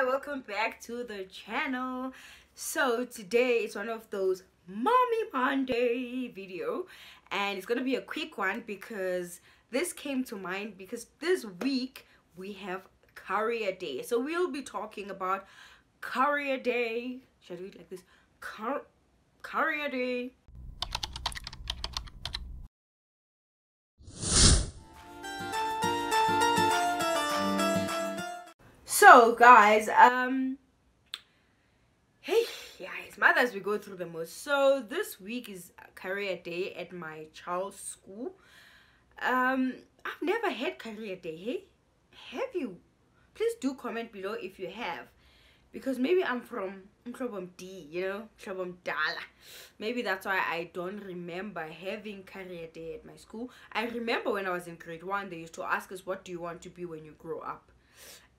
welcome back to the channel. So today is one of those Mommy Monday video, and it's gonna be a quick one because this came to mind because this week we have Career Day. So we'll be talking about Career Day. Should I do it like this? Career Day. So guys, hey guys, mothers, we go through the most. So this week is Career Day at my child's school. I've never had Career Day. Hey, have you? Please do comment below if you have, because maybe I'm from D, you know, from Dala. Maybe that's why I don't remember having Career Day at my school. I remember when I was in grade 1, they used to ask us, what do you want to be when you grow up?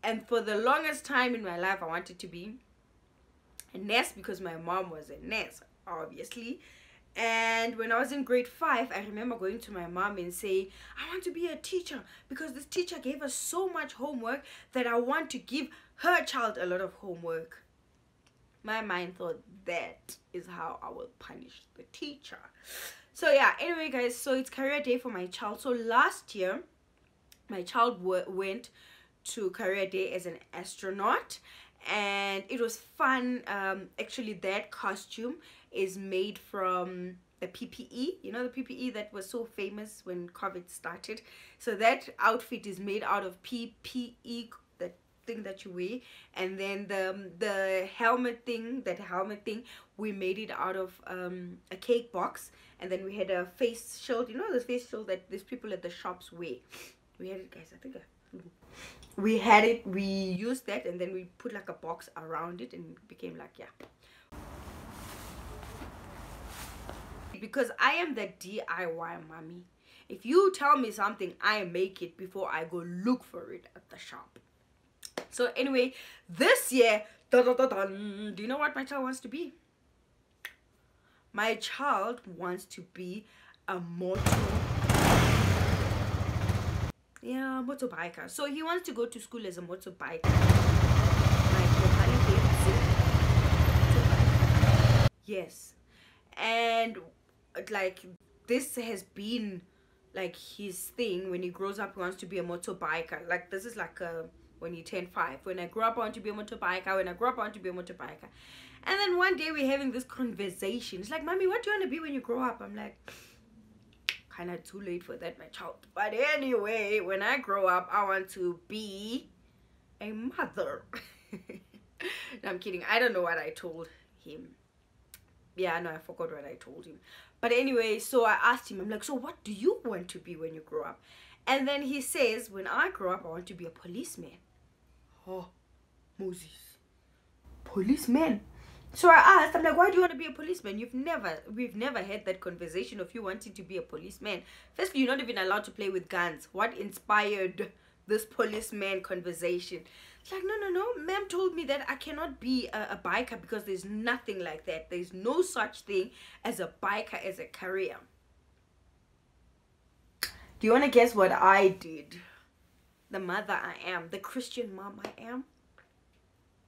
And for the longest time in my life, I wanted to be a nurse because my mom was a nurse, obviously. And when I was in grade 5, I remember going to my mom and saying, I want to be a teacher because this teacher gave us so much homework that I want to give her child a lot of homework. My mind thought that is how I will punish the teacher. So yeah, anyway guys, so it's Career Day for my child. So last year, my child went to Career Day as an astronaut, and it was fun. Actually, that costume is made from the PPE, you know, the PPE that was so famous when COVID started. So that outfit is made out of PPE, that thing that you wear, and then the helmet thing, we made it out of a cake box, and then we had a face shield, you know, the face shield that these people at the shops wear. We had it, guys, I think we had it, we used that, and then we put like a box around it, and it became like, yeah. Because I am the DIY mommy. If you tell me something, I make it before I go look for it at the shop. So anyway, this year, do you know what my child wants to be? My child wants to be a motorbiker. So he wants to go to school as a motorbiker. Yes. And like, this has been like his thing. When he grows up, he wants to be a motorbiker. Like, this is like when he turned 5. When I grow up, I want to be a motorbiker. When I grow up, I want to be a motorbiker. And then one day we're having this conversation. It's like, Mommy, what do you want to be when you grow up? I'm like, kind of too late for that, my child. But anyway, when I grow up, I want to be a mother. No, I'm kidding. I don't know what I told him. Yeah, no, I forgot what I told him. But anyway, so I asked him, I'm like, so what do you want to be when you grow up? And then he says, when I grow up, I want to be a policeman. Oh, Moses. Policeman? So I asked, I'm like, why do you want to be a policeman? We've never had that conversation of you wanting to be a policeman. Firstly, you're not even allowed to play with guns. What inspired this policeman conversation? It's like, no, ma'am told me that I cannot be a biker because there's nothing like that. There's no such thing as a biker as a career. Do you want to guess what I did? The mother I am, the Christian mom I am.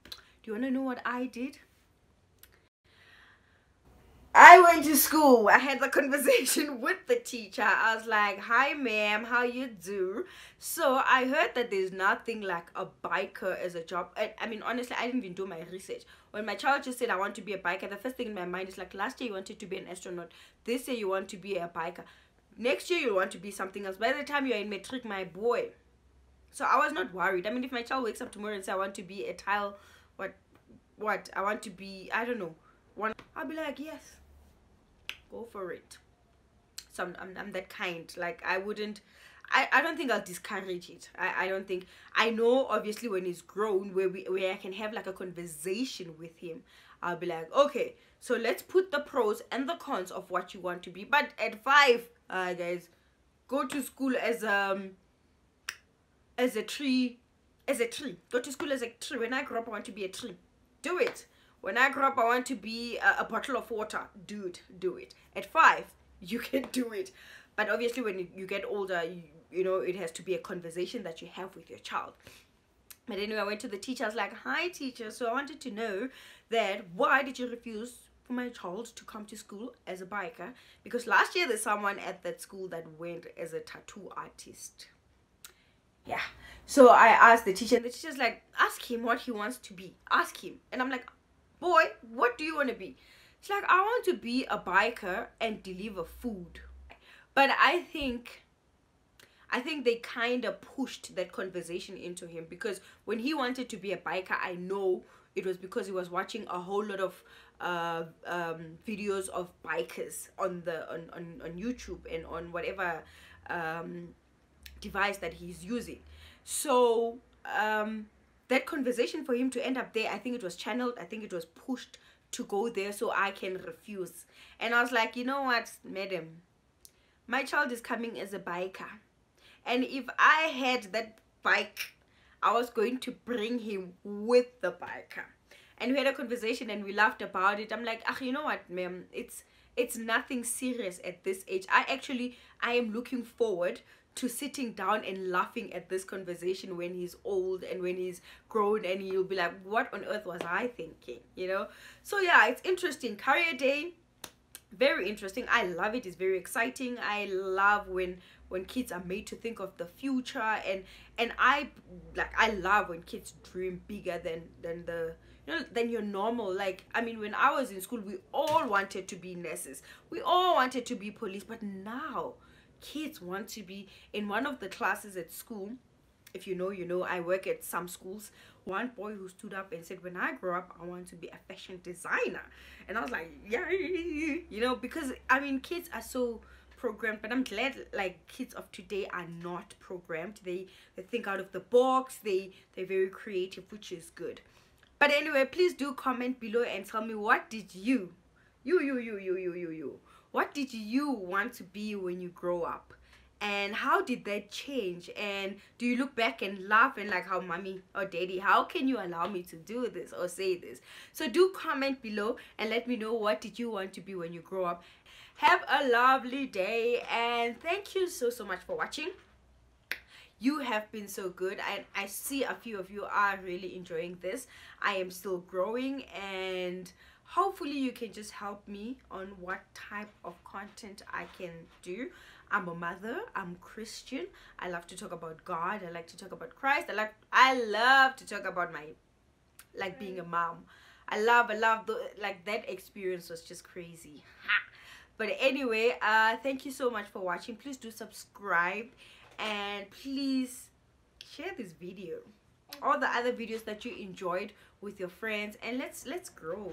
Do you want to know what I did? I went to school. I had the conversation with the teacher. I was like, hi ma'am, how you do? So I heard that there's nothing like a biker as a job. I mean, honestly, I didn't even do my research. When my child just said I want to be a biker, the first thing in my mind is like, last year you wanted to be an astronaut, this year you want to be a biker, next year you want to be something else. By the time you're in matric, my boy. So I was not worried. I mean, if my child wakes up tomorrow and says I want to be a tile, what I want to be, I don't know, I'll be like, yes, go for it. So I'm that kind. Like, I don't think I'll discourage it. I don't think. I know obviously when he's grown, where I can have like a conversation with him, I'll be like, okay, so let's put the pros and the cons of what you want to be. But at 5, guys, go to school as a tree. Go to school as a tree. When I grow up, I want to be a tree. Do it. When I grow up, I want to be a bottle of water. Dude, do it. At 5, you can do it. But obviously, when you get older, you know, it has to be a conversation that you have with your child. But anyway, I went to the teacher. I was like, hi teacher, so I wanted to know that why did you refuse for my child to come to school as a biker? Because last year there's someone at that school that went as a tattoo artist. Yeah, so I asked the teacher, and the teacher's like, ask him what he wants to be, ask him. And I'm like, boy, what do you want to be? She's like, I want to be a biker and deliver food. But I think they kind of pushed that conversation into him, because when he wanted to be a biker, I know it was because he was watching a whole lot of videos of bikers on YouTube and on whatever device that he's using. So that conversation, for him to end up there, I think it was channeled, I think it was pushed to go there so I can refuse. And I was like, you know what, madam, my child is coming as a biker, and if I had that bike, I was going to bring him with the biker. And we had a conversation and we laughed about it. I'm like, you know what, ma'am, it's nothing serious at this age. I am looking forward to sitting down and laughing at this conversation when he's old and when he's grown, and he'll be like, what on earth was I thinking, you know? So yeah, it's interesting. Career Day, very interesting. I love it. It's very exciting. I love when kids are made to think of the future, and I love when kids dream bigger than your normal. Like, I mean, when I was in school, we all wanted to be nurses, we all wanted to be police, but now kids want to be in one of the classes at school. If you know, you know, I work at some schools. One boy who stood up and said, when I grow up, I want to be a fashion designer. And I was like, yeah, you know, because I mean, kids are so programmed, but I'm glad like kids of today are not programmed. They think out of the box. They're very creative, which is good. But anyway, please do comment below and tell me, what did you what did you want to be when you grow up? And how did that change? And do you look back and laugh and like, how mommy or daddy, how can you allow me to do this or say this? So do comment below and let me know, what did you want to be when you grow up? Have a lovely day, and thank you so much for watching. You have been so good, and I see a few of you are really enjoying this. I am still growing, and hopefully you can just help me on what type of content I can do. I'm a mother, I'm Christian, I love to talk about God, I like to talk about Christ, I love to talk about my, like, being a mom. I love that experience was just crazy. But anyway, thank you so much for watching. Please do subscribe, and please share this video, all the other videos that you enjoyed with your friends, and let's grow.